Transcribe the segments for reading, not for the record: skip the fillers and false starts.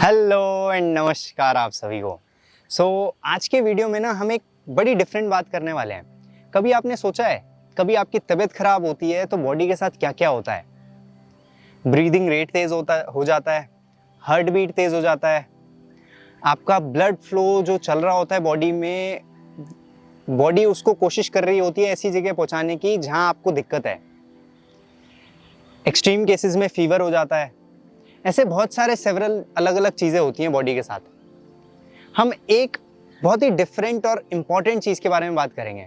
Hello and नमस्कार आप सभी को। आज के वीडियो में ना हम एक बड़ी डिफरेंट बात करने वाले हैं। कभी आपने सोचा है, कभी आपकी तबीयत खराब होती है तो बॉडी के साथ क्या क्या होता है? ब्रीदिंग रेट तेज हो जाता है, हार्ट बीट तेज हो जाता है, आपका ब्लड फ्लो जो चल रहा होता है बॉडी में, बॉडी उसको कोशिश कर रही होती है ऐसी जगह पहुंचाने की जहां आपको दिक्कत है। एक्सट्रीम केसेस में फीवर हो जाता है। ऐसे बहुत सारे सेवरल अलग अलग चीजें होती हैं बॉडी के साथ। हम एक बहुत ही डिफरेंट और इंपॉर्टेंट चीज के बारे में बात करेंगे,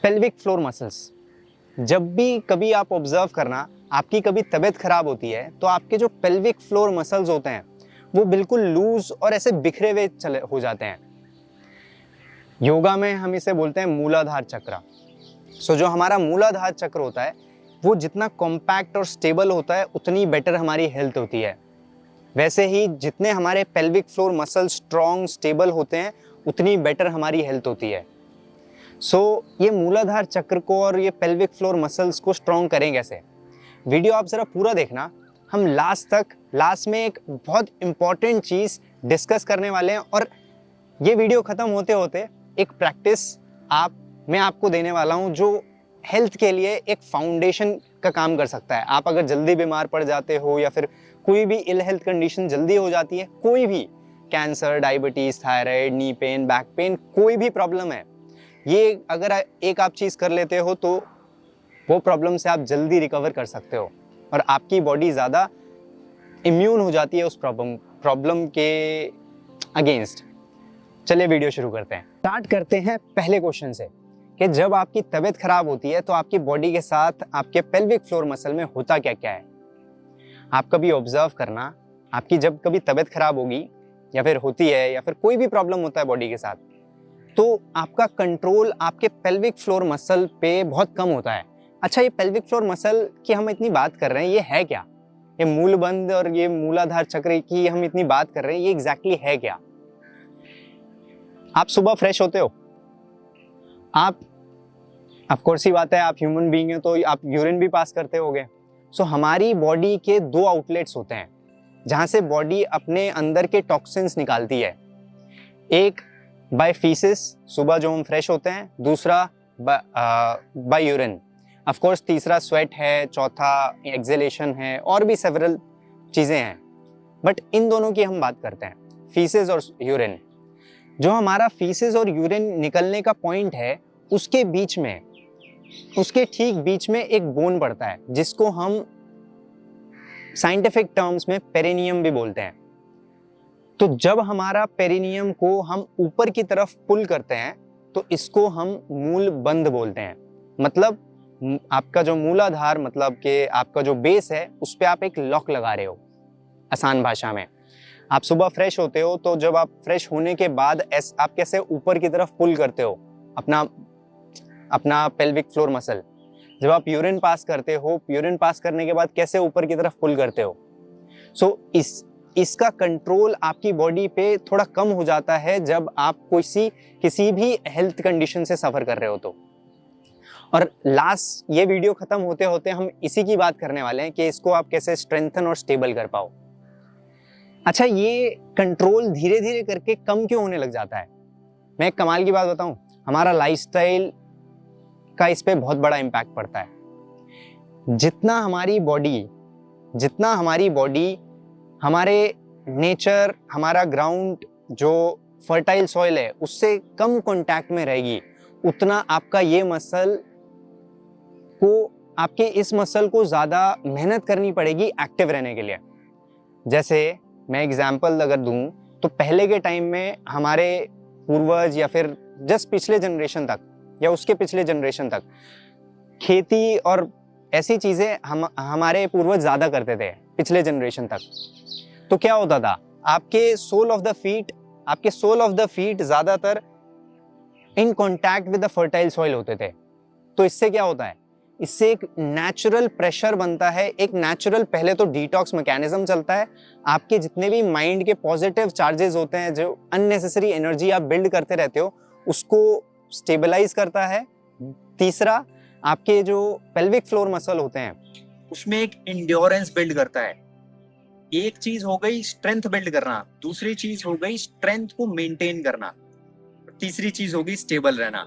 पेल्विक फ्लोर मसल्स। जब भी कभी आप ऑब्जर्व करना, आपकी कभी तबीयत खराब होती है तो आपके जो पेल्विक फ्लोर मसल्स होते हैं वो बिल्कुल लूज और ऐसे बिखरे हुए चले हो जाते हैं। योगा में हम इसे बोलते हैं मूलाधार चक्र। जो हमारा मूलाधार चक्र होता है वो जितना कॉम्पैक्ट और स्टेबल होता है उतनी बेटर हमारी हेल्थ होती है। वैसे ही जितने हमारे pelvic floor muscle strong stable होते हैं उतनी बेटर हमारी हेल्थ होती है। ये मूलाधार चक्र को और ये पेल्विक फ्लोर मसल्स को स्ट्रॉन्ग करें कैसे? वीडियो आप जरा पूरा देखना। हम लास्ट में एक बहुत इंपॉर्टेंट चीज डिस्कस करने वाले हैं और ये वीडियो खत्म होते होते एक प्रैक्टिस मैं आपको देने वाला हूं जो हेल्थ के लिए एक फाउंडेशन का काम कर सकता है। आप अगर जल्दी बीमार पड़ जाते हो या फिर कोई भी इल हेल्थ कंडीशन जल्दी हो जाती है, कोई भी cancer, diabetes, thyroid, knee pain, back pain, कोई भी प्रॉब्लम है, ये अगर एक आप चीज कर लेते हो तो वो प्रॉब्लम से आप जल्दी रिकवर कर सकते हो और आपकी बॉडी ज्यादा इम्यून हो जाती है उस प्रॉब्लम के अगेंस्ट। चलिए वीडियो शुरू करते हैं। स्टार्ट करते हैं पहले क्वेश्चन से कि जब आपकी तबीयत खराब होती है तो आपकी बॉडी के साथ आपके पेल्विक फ्लोर मसल में होता क्या क्या है? आप कभी ऑब्जर्व करना, आपकी जब कभी तबीयत खराब होगी या फिर होती है या फिर कोई भी प्रॉब्लम होता है बॉडी के साथ, तो आपका कंट्रोल आपके पेल्विक फ्लोर मसल पे बहुत कम होता है। अच्छा, ये पेल्विक फ्लोर मसल की हम इतनी बात कर रहे हैं, ये है क्या? ये मूलबंध और ये मूलाधार चक्र की हम इतनी बात कर रहे हैं, ये एग्जैक्टली है क्या? आप सुबह फ्रेश होते हो, आप ऑफ कोर्स ही बात है, आप ह्यूमन बीइंग हैं तो आप यूरिन भी पास करते होगे। हमारी बॉडी के दो आउटलेट्स होते हैं जहां से बॉडी अपने अंदर के टॉक्सिन्स निकालती है। एक बाय फीसिस, सुबह जो हम फ्रेश होते हैं, दूसरा बाय यूरिन। ऑफ कोर्स तीसरा स्वेट है, चौथा एक्सहेलेशन है और भी सेवरल चीजें हैं, बट इन दोनों की हम बात करते हैं, फीसिस और यूरिन। जो हमारा फीसिस और यूरिन निकलने का पॉइंट है उसके ठीक बीच में एक बोन पड़ता है जिसको हम साइंटिफिक टर्म्स में पेरिनियम भी बोलते हैं। तो जब हमारा पेरिनियम को हम ऊपर की तरफ पुल करते हैं तो इसको हम मूल बंध बोलते हैं। मतलब आपका जो मूलाधार, मतलब कि आपका जो बेस है, उस पे आप एक लॉक लगा रहे हो। आसान भाषा में, आप सुबह फ्रेश होते हो तो जब आप फ्रेश होने के बाद आप कैसे ऊपर की तरफ पुल करते हो अपना पेल्विक फ्लोर मसल, जब आप यूरिन पास करते हो, यूरिन पास करने के बाद कैसे ऊपर की तरफ पुल करते हो। इसका कंट्रोल आपकी बॉडी पे थोड़ा कम हो जाता है जब आप किसी भी हेल्थ कंडीशन से सफर कर रहे हो तो। और ये वीडियो खत्म होते होते हम इसी की बात करने वाले हैं कि इसको आप कैसे स्ट्रेंथन और स्टेबल कर पाओ। अच्छा, ये कंट्रोल धीरे धीरे करके कम क्यों होने लग जाता है? मैं एक कमाल की बात बताऊं, हमारा लाइफस्टाइल का इस पे बहुत बड़ा इम्पैक्ट पड़ता है। जितना हमारी बॉडी हमारे नेचर, हमारा ग्राउंड, जो फर्टाइल सॉइल है, उससे कम कांटेक्ट में रहेगी, उतना आपके इस मसल को ज्यादा मेहनत करनी पड़ेगी एक्टिव रहने के लिए। जैसे मैं एग्जांपल अगर दूं तो पहले के टाइम में हमारे पूर्वज या फिर जस्ट पिछले जनरेशन तक या उसके पिछले जनरेशन तक खेती और ऐसी चीजें हमारे पूर्वज ज्यादा करते थे पिछले जनरेशन तक। तो क्या होता था, आपके सोल ऑफ द फीट ज्यादातर in contact with the fertile soil होते थे। तो इससे क्या होता है, इससे एक नेचुरल प्रेशर बनता है, एक नेचुरल पहले तो डिटॉक्स मैकेनिज्म चलता है। आपके जितने भी माइंड के पॉजिटिव चार्जेस होते हैं, जो अननेसेसरी एनर्जी आप बिल्ड करते रहते हो, उसको स्टेबलाइज करता है। तीसरा, आपके जो पेल्विक फ्लोर मसल होते हैं उसमें एक इंड्योरेंस बिल्ड करता है। एक चीज हो गई स्ट्रेंथ बिल्ड करना, दूसरी चीज हो गई स्ट्रेंथ को मेंटेन करना, तीसरी चीज होगी स्टेबल रहना।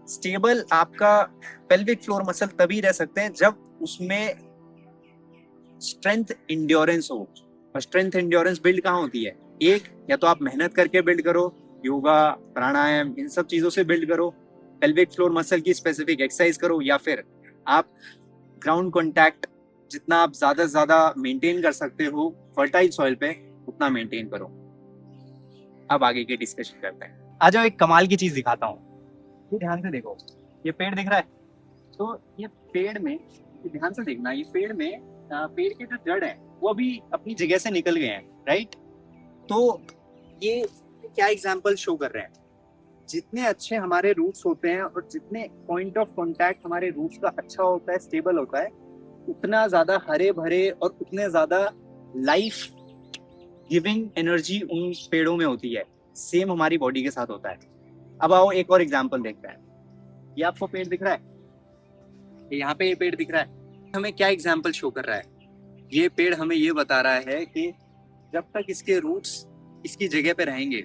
स्टेबल आपका पेल्विक फ्लोर मसल तभी रह सकते हैं जब उसमें स्ट्रेंथ इंड्योरेंस हो। और स्ट्रेंथ इंड्योरेंस बिल्ड कहाँ होती है? एक, या तो आप मेहनत करके बिल्ड करो, योगा प्राणायाम इन सब चीजों से बिल्ड करो, पेल्विक फ्लोर मसल की स्पेसिफिक एक्सरसाइज करो, या फिर आप ग्राउंड कॉन्टैक्ट जितना आप ज्यादा से ज्यादा मेंटेन कर सकते हो फर्टाइल सॉइल पे उतना मेंटेन करो। अब आगे की डिस्कशन करते हैं। आ जाओ, एक कमाल की चीज दिखाता हूँ। ये ध्यान से देखो, ये पेड़ दिख रहा है? तो ये पेड़ में, ये ध्यान से देखना, ये पेड़ में पेड़ के जो जड़ है वो अभी अपनी जगह से निकल गए हैं, राइट? तो ये क्या एग्जाम्पल शो कर रहे हैं? जितने अच्छे हमारे रूट्स होते हैं और जितने पॉइंट ऑफ कांटेक्ट हमारे रूट्स का अच्छा होता है, स्टेबल होता है, उतना ज्यादा हरे भरे और उतने ज्यादा लाइफ गिविंग एनर्जी उन पेड़ों में होती है। सेम हमारी बॉडी के साथ होता है। अब आओ एक और एग्जाम्पल देखते हैं। ये आपको पेड़ दिख रहा है? यहाँ पे ये पेड़ दिख रहा है, हमें क्या एग्जाम्पल शो कर रहा है? ये पेड़ हमें ये बता रहा है कि जब तक इसके रूट्स इसकी जगह पे रहेंगे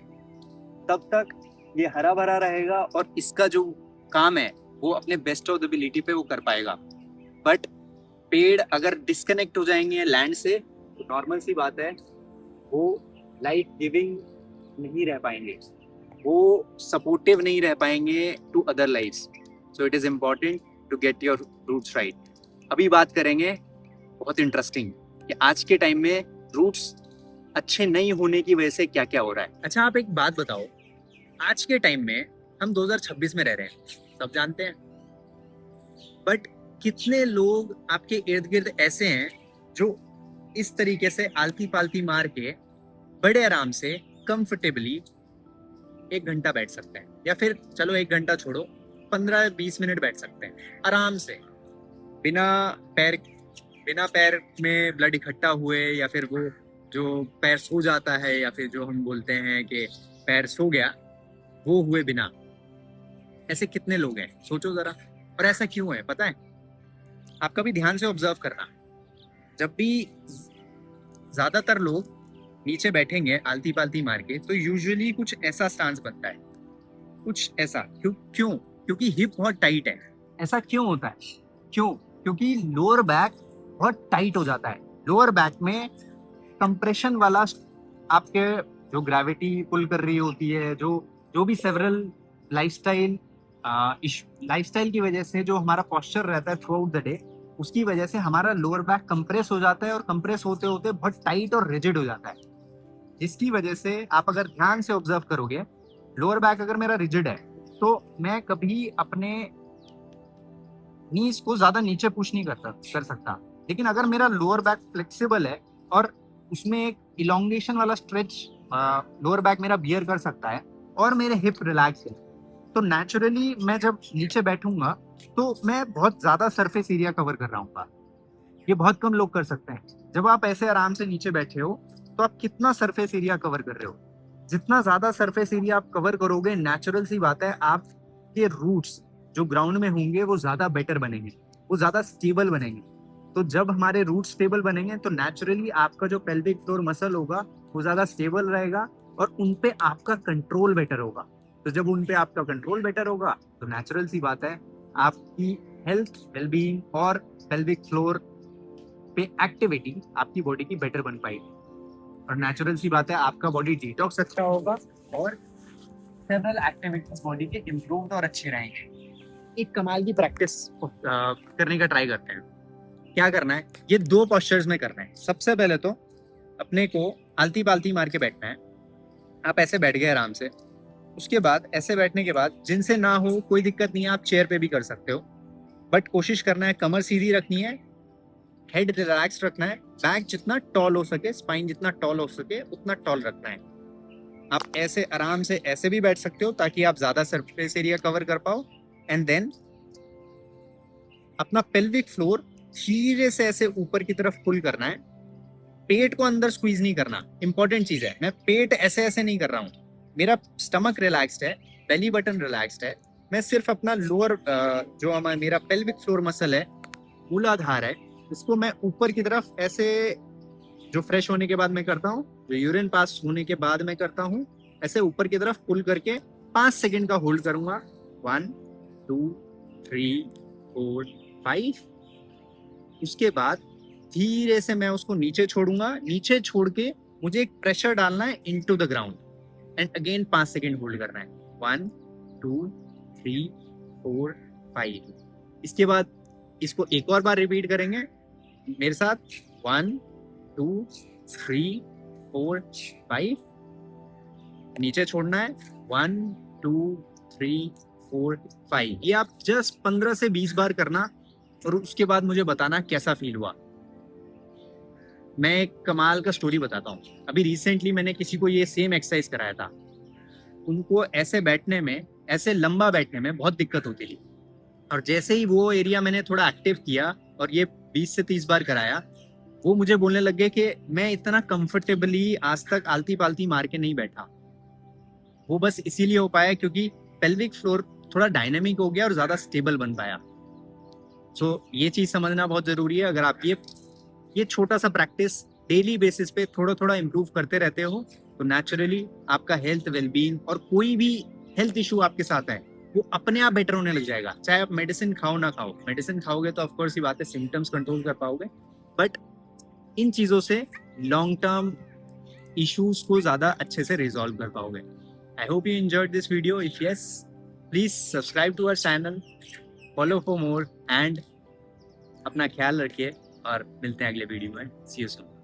तब तक ये हरा भरा रहेगा और इसका जो काम है वो अपने बेस्ट ऑफ द एबिलिटी पे वो कर पाएगा। बट पेड़ अगर डिस्कनेक्ट हो जाएंगे लैंड से तो नॉर्मल सी बात है, वो लाइफ गिविंग नहीं रह पाएंगे, वो सपोर्टिव नहीं रह पाएंगे to other lifes. So it is important to get your roots right. अभी बात करेंगे बहुत इंटरेस्टिंग कि आज के टाइम में रूट्स अच्छे नहीं होने की वजह से क्या क्या हो रहा है। अच्छा, आप एक बात बताओ, आज के टाइम में हम 2026 में रह रहे हैं, सब जानते हैं, बट कितने लोग आपके इर्द गिर्द ऐसे हैं जो इस तरीके से आलती पालती मार के बड़े आराम से कंफर्टेबली 1 घंटा बैठ सकते हैं, या फिर चलो 1 घंटा छोड़ो, 15-20 मिनट बैठ सकते हैं आराम से, बिना पैर में ब्लड इकट्ठा हुए, या फिर वो जो पैर सो जाता है, या फिर जो हम बोलते हैं कि पैर सो गया, वो हुए बिना। ऐसे कितने लोग हैं, सोचो जरा। और ऐसा क्यों है पता है? आप कभी ध्यान से ऑब्जर्व करना, जब भी ज्यादातर लोग नीचे बैठेंगे आलती पालती मार के तो यूजुअली कुछ ऐसा स्टांस बनता है, कुछ ऐसा। क्यों? क्योंकि हिप बहुत टाइट है। ऐसा क्यों होता है? क्यों? क्योंकि लोअर बैक बहुत टाइट हो जाता है। लोअर बैक में कंप्रेशन वाला, आपके जो ग्रेविटी पुल कर रही होती है, जो भी सेवरल लाइफस्टाइल की वजह से जो हमारा पोस्चर रहता है थ्रू आउट द डे, उसकी वजह से हमारा लोअर बैक कंप्रेस हो जाता है, और कंप्रेस होते होते बहुत टाइट और रिजिड हो जाता है, जिसकी वजह से आप अगर ध्यान से ऑब्जर्व करोगे, लोअर बैक अगर मेरा रिजिड है तो मैं कभी अपने नीज को ज्यादा नीचे पुश नहीं कर सकता। लेकिन अगर मेरा लोअर बैक फ्लेक्सिबल है और उसमें एक इलोंगेशन वाला स्ट्रेच लोअर बैक मेरा बियर कर सकता है, और मेरे हिप रिलैक्स है, तो नेचुरली मैं जब नीचे बैठूंगा तो मैं बहुत ज्यादा सरफेस एरिया कवर कर रहा हूँ। ये बहुत कम लोग कर सकते हैं। जब आप ऐसे आराम से नीचे बैठे हो तो आप कितना सरफेस एरिया कवर कर रहे हो? जितना ज्यादा सरफेस एरिया आप कवर करोगे, नेचुरल सी बात है, आपके रूट्स जो ग्राउंड में होंगे वो ज्यादा बेटर बनेंगे, वो ज्यादा स्टेबल बनेंगे। तो जब हमारे रूट स्टेबल बनेंगे तो नेचुरली आपका जो पेल्विक फ्लोर मसल होगा वो ज्यादा स्टेबल रहेगा, और उन पे आपका कंट्रोल बेटर होगा। तो जब उन पे आपका कंट्रोल बेटर होगा तो नेचुरल सी बात है, आपकी हेल्थ, वेलबींग और पेल्विक फ्लोर पे एक्टिविटी आपकी बॉडी की बेटर बन पाएगी, और नेचुरल सी बात है आपका बॉडी डिटॉक्स अच्छा होगा, और सेवरल एक्टिविटीज बॉडी के इम्प्रूव्ड और अच्छे रहेंगे। एक कमाल की प्रैक्टिस करने का ट्राई करते हैं। क्या करना है? ये 2 पोस्चर्स में करना है। सबसे पहले तो अपने को आलती पालती मार के बैठना है। आप ऐसे बैठ गए आराम से, उसके बाद ऐसे बैठने के बाद जिनसे ना हो कोई दिक्कत नहीं है, आप चेयर पे भी कर सकते हो, बट कोशिश करना है कमर सीधी रखनी है, हेड रिलैक्स रखना है, बैक जितना टॉल हो सके, स्पाइन जितना टॉल हो सके उतना टॉल रखना है। आप ऐसे आराम से ऐसे भी बैठ सकते हो ताकि आप ज्यादा सरफेस एरिया कवर कर पाओ, एंड देन अपना पेल्विक फ्लोर धीरे से ऐसे ऊपर की तरफ पुल करना है। पेट को अंदर स्क्वीज नहीं करना, इंपॉर्टेंट चीज है। मैं पेट ऐसे ऐसे नहीं कर रहा हूँ, मेरा स्टमक रिलैक्स्ड है, बेली बटन रिलैक्स्ड है। मैं सिर्फ अपना लोअर जो मेरा पेल्विक फ्लोर मसल है, मूलाधार है, इसको मैं ऊपर की तरफ ऐसे जो फ्रेश होने के बाद मैं करता हूँ, जो यूरिन पास होने के बाद मैं करता हूँ, ऐसे ऊपर की तरफ पुल करके 5 सेकंड का होल्ड करूंगा। 1 2 3 4 5। उसके बाद धीरे से मैं उसको नीचे छोड़ूंगा। नीचे छोड़ के मुझे एक प्रेशर डालना है into the ground and again 5 second hold करना है। 1 2 3 4 5। इसके बाद इसको एक और बार रिपीट करेंगे मेरे साथ। 1 2 3 4 5। नीचे छोड़ना है। 1 2 3 4 5। ये आप जस्ट 15 से 20 बार करना और उसके बाद मुझे बताना कैसा फील हुआ। मैं एक कमाल का स्टोरी बताता हूँ। अभी रिसेंटली मैंने किसी को ये सेम एक्सरसाइज कराया था। उनको ऐसे बैठने में, ऐसे लंबा बैठने में बहुत दिक्कत होती थी, और जैसे ही वो एरिया मैंने थोड़ा एक्टिव किया और ये 20 से 30 बार कराया, वो मुझे बोलने लग गए कि मैं इतना कंफर्टेबली आज तक आलती पालती मार के नहीं बैठा। वो बस इसीलिए हो पाया क्योंकि पेल्विक फ्लोर थोड़ा डायनेमिक हो गया और ज्यादा स्टेबल बन पाया। सो ये चीज समझना बहुत जरूरी है। अगर आप ये छोटा सा प्रैक्टिस डेली बेसिस पे थोड़ा थोड़ा इम्प्रूव करते रहते हो तो नेचुरली आपका हेल्थ वेलबींग और कोई भी हेल्थ इशू आपके साथ है वो अपने आप बेटर होने लग जाएगा। चाहे आप मेडिसिन खाओ ना खाओ, मेडिसिन खाओगे तो ऑफकोर्स ये बात है, सिम्टम्स कंट्रोल कर पाओगे, बट इन चीजों से लॉन्ग टर्म इश्यूज को ज्यादा अच्छे से रिजॉल्व कर पाओगे। I hope you enjoyed this video. If yes, please subscribe to our channel, follow for more and अपना ख्याल रखिए और मिलते हैं अगले वीडियो में। See you soon.